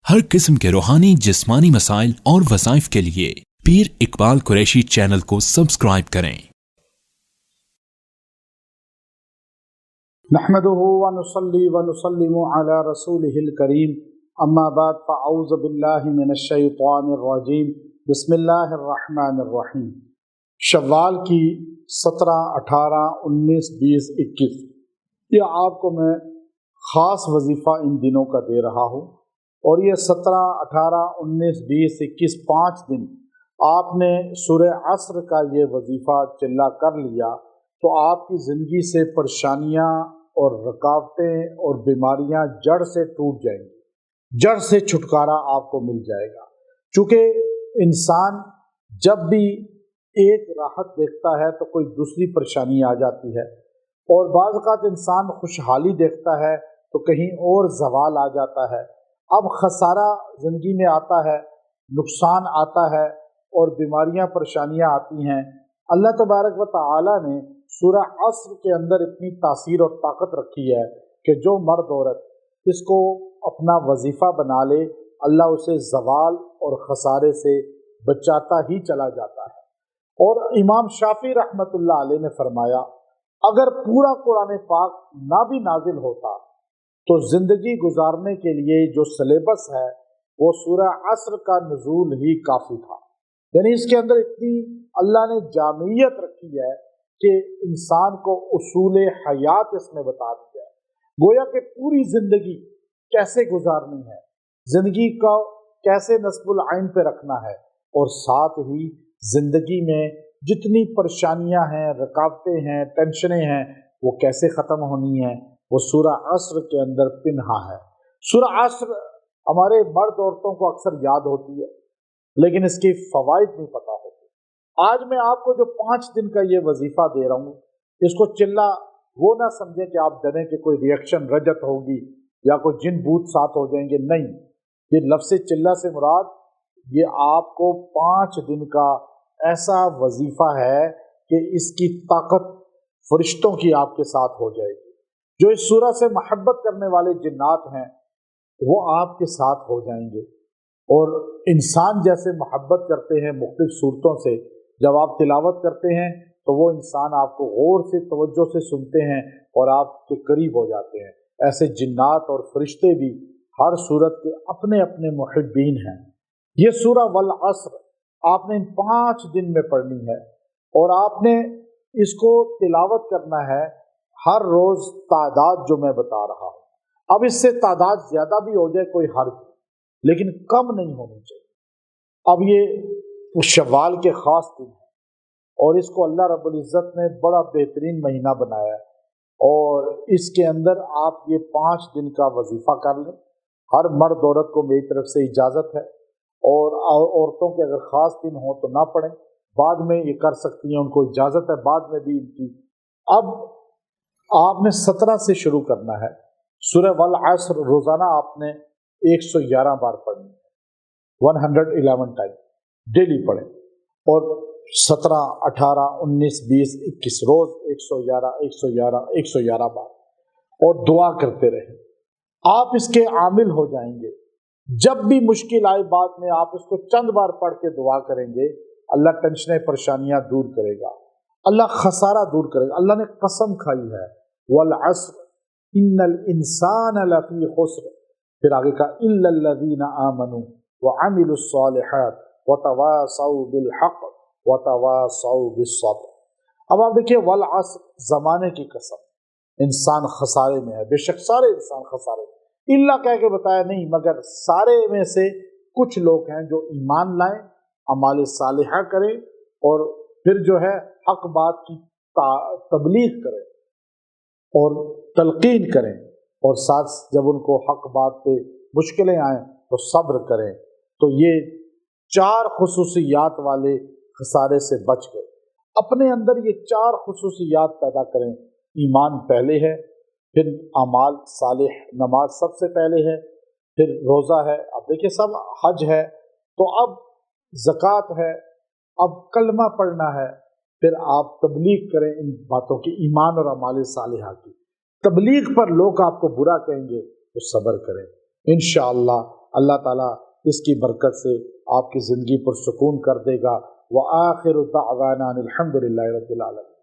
हर किस्म के रूहानी जिस्मानी मसाइल और वज़ाइफ के लिए पीर इकबाल कुरैशी चैनल को सब्सक्राइब करें। नहमदुहु व नुसल्ली व नुसल्लिमु अला रसूलिहिल करीम, अम्मा बाद फ़अऊज़ु बिल्लाहि मिनश शैतानिर रजीम, बिस्मिल्लाहिर रहमानिर रहीम। शव्वाल की 17, 18, 19, 20, 21 ये आपको मैं ख़ास वजीफ़ा इन दिनों का दे रहा हूँ। और ये 17, 18, 19, 20, 21 5 दिन आपने सूरह असर का ये वजीफ़ा चिल्ला कर लिया तो आपकी ज़िंदगी से परेशानियाँ और रुकावटें और बीमारियाँ जड़ से टूट जाएंगी, जड़ से छुटकारा आपको मिल जाएगा। चूँकि इंसान जब भी एक राहत देखता है तो कोई दूसरी परेशानी आ जाती है, और बाज़ औक़ात इंसान खुशहाली देखता है तो कहीं और ज़वाल आ जाता है। अब खसारा ज़िंदगी में आता है, नुकसान आता है और बीमारियां परेशानियां आती हैं। अल्लाह तबारक व तआला ने सूरह असर के अंदर इतनी तासीर और ताकत रखी है कि जो मर्द औरत इसको अपना वजीफ़ा बना ले, अल्लाह उसे ज़वाल और खसारे से बचाता ही चला जाता है। और इमाम शाफी रहमतुल्लाह अलैह ने फरमाया, अगर पूरा कुरान पाक ना भी नाजिल होता तो ज़िंदगी गुजारने के लिए जो सिलेबस है वो सूरह असर का नुज़ूल ही काफ़ी था। यानी इसके अंदर इतनी अल्लाह ने जामियत रखी है कि इंसान को उसूल हयात इसमें बता दिया है, गोया कि पूरी ज़िंदगी कैसे गुजारनी है, ज़िंदगी को कैसे नस्बुल आइन पे रखना है, और साथ ही ज़िंदगी में जितनी परेशानियां हैं, रुकावटें हैं, टेंशनें हैं, वो कैसे ख़त्म होनी है, वो सूरह असर के अंदर पिन्हा है। सूरह असर हमारे मर्द औरतों को अक्सर याद होती है, लेकिन इसकी फ़वाइद नहीं पता होती। आज मैं आपको जो 5 दिन का ये वजीफ़ा दे रहा हूँ, इसको चिल्ला वो ना समझे कि आप डरें कि कोई रिएक्शन रजत होगी या कोई जिन भूत साथ हो जाएंगे। नहीं, ये लफ्ज़ चिल्ला से मुराद ये आपको 5 दिन का ऐसा वजीफ़ा है कि इसकी ताकत फरिश्तों की आपके साथ हो जाएगी। जो इस सूरह से मोहब्बत करने वाले जिन्नात हैं वो आपके साथ हो जाएंगे, और इंसान जैसे मोहब्बत करते हैं मुख्तलिफ सूरतों से, जब आप तिलावत करते हैं तो वो इंसान आपको गौर से तवज्जो से सुनते हैं और आपके करीब हो जाते हैं। ऐसे जिन्नात और फरिश्ते भी हर सूरत के अपने अपने मुहिब्बीन हैं। ये सूरह वल असर आपने इन 5 दिन में पढ़नी है, और आपने इसको तिलावत करना है हर रोज़ तादाद जो मैं बता रहा हूँ। अब इससे तादाद ज़्यादा भी हो जाए कोई हर्ज, लेकिन कम नहीं होनी चाहिए। अब ये शव्वाल के ख़ास दिन है और इसको अल्लाह रब्बुल इज़्ज़त ने बड़ा बेहतरीन महीना बनाया है, और इसके अंदर आप ये 5 दिन का वजीफ़ा कर लें। हर मर्द औरत को मेरी तरफ से इजाज़त है, और औरतों के अगर ख़ास दिन हो तो ना पढ़ें, बाद में ये कर सकती हैं, उनको इजाज़त है बाद में भी इनकी। अब आपने 17 से शुरू करना है। सूरह वल असर रोज़ाना आपने 111 बार पढ़नी है, 111 टाइम डेली पढ़ें, और 17, 18, 19, 20, 21 रोज़ 111, 111, 111 बार, और दुआ करते रहें। आप इसके आमिल हो जाएंगे। जब भी मुश्किल आए बात में आप इसको चंद बार पढ़ के दुआ करेंगे, अल्लाह टेंशनें परेशानियां दूर करेगा, अल्लाह खसारा दूर करेगा। अल्लाह ने कसम खाई है, वल अस्र इन्नल इंसान लफी खुस्र, फिर आगे का इल्लल्लज़ीना आमनू व अमिलुस सालिहात व तवासौ बिल हक़ व तवासौ बिस सब्र। अब आप देखिए, वल अस्र ज़माने की कसम, इंसान खसारे में है, बेशक सारे इंसान खसारे में, इल्ला कह के बताया नहीं, मगर सारे में से कुछ लोग हैं जो ईमान लाएं, अमाल सालिहा करें, और फिर जो है हक बात की तबलीग करें और तलकीन करें, और साथ जब उनको हक बात पे मुश्किलें आएँ तो सब्र करें। तो ये 4 खुसूसियात वाले खसारे से बच गए। अपने अंदर ये 4 खुसूसियात पैदा करें। ईमान पहले है, फिर अमाल सालिह, नमाज सबसे पहले है, फिर रोज़ा है, अब देखिए सब, हज है, तो अब ज़कात है, अब कलमा पढ़ना है, फिर आप तबलीग करें इन बातों की, ईमान और अमाल सालिहा की। तबलीग पर लोग आपको बुरा कहेंगे तो सब्र करें, इंशाअल्लाह اللہ تعالیٰ اس کی برکت سے آپ کی زندگی پر سکون کر دے گا۔ وآخر دعوانا الحمد للہ رب العالمین۔